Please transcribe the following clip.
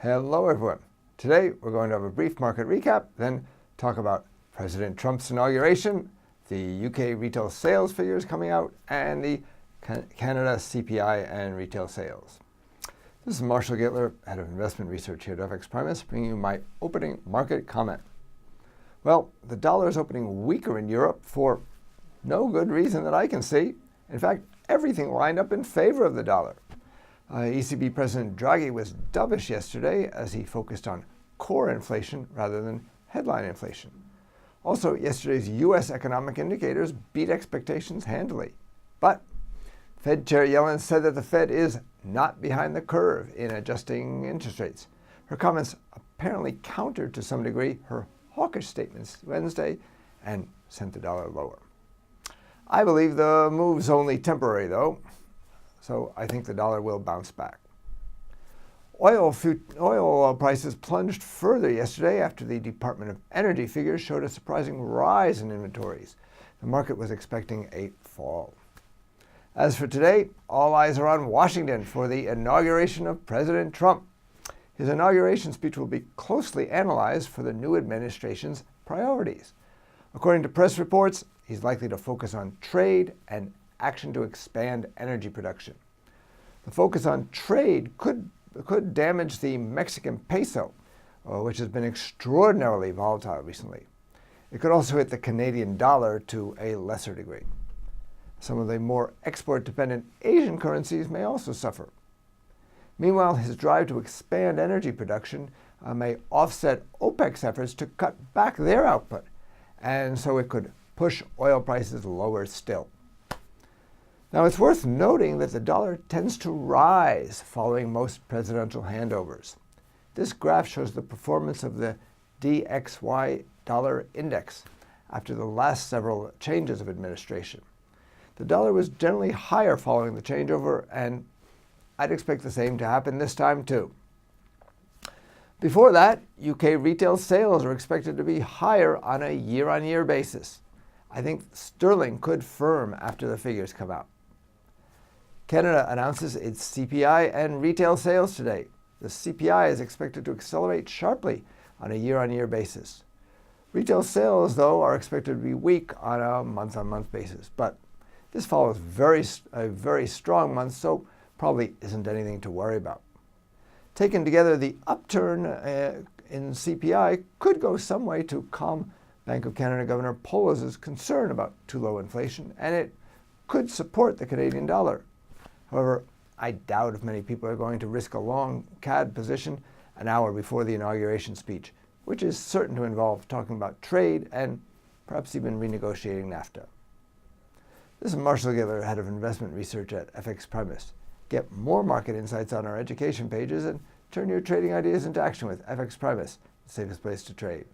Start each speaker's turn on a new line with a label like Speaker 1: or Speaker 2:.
Speaker 1: Hello everyone. Today we're going to have a brief market recap, then talk about President Trump's inauguration, the UK retail sales figures coming out, and the Canada CPI and retail sales. This is Marshall Gittler, Head of Investment Research here at FXPRIMUS, bringing you my opening market comment. Well, the dollar is opening weaker in Europe for no good reason that I can see. In fact, everything lined up in favor of the dollar. ECB President Draghi was dovish yesterday as he focused on core inflation rather than headline inflation. Also, yesterday's U.S. economic indicators beat expectations handily. But Fed Chair Yellen said that the Fed is not behind the curve in adjusting interest rates. Her comments apparently countered to some degree her hawkish statements Wednesday and sent the dollar lower. I believe the move's only temporary, though, so I think the dollar will bounce back. Oil prices plunged further yesterday after the Department of Energy figures showed a surprising rise in inventories. The market was expecting a fall. As for today, all eyes are on Washington for the inauguration of President Trump. His inauguration speech will be closely analyzed for the new administration's priorities. According to press reports, he's likely to focus on trade and action to expand energy production. The focus on trade could damage the Mexican peso, which has been extraordinarily volatile recently. It could also hit the Canadian dollar to a lesser degree. Some of the more export-dependent Asian currencies may also suffer. Meanwhile, his drive to expand energy production may offset OPEC's efforts to cut back their output, and so it could push oil prices lower still. Now, it's worth noting that the dollar tends to rise following most presidential handovers. This graph shows the performance of the DXY dollar index after the last several changes of administration. The dollar was generally higher following the changeover, and I'd expect the same to happen this time too. Before that, UK retail sales are expected to be higher on a year-on-year basis. I think sterling could firm after the figures come out. Canada announces its CPI and retail sales today. The CPI is expected to accelerate sharply on a year-on-year basis. Retail sales, though, are expected to be weak on a month-on-month basis. But this follows a very strong month, so probably isn't anything to worry about. Taken together, the upturn in CPI could go some way to calm Bank of Canada Governor Polis's concern about too low inflation, and it could support the Canadian dollar. However, I doubt if many people are going to risk a long CAD position an hour before the inauguration speech, which is certain to involve talking about trade and perhaps even renegotiating NAFTA. This is Marshall Gittler, Head of Investment Research at FXPRIMUS. Get more market insights on our education pages and turn your trading ideas into action with FXPRIMUS, the safest place to trade.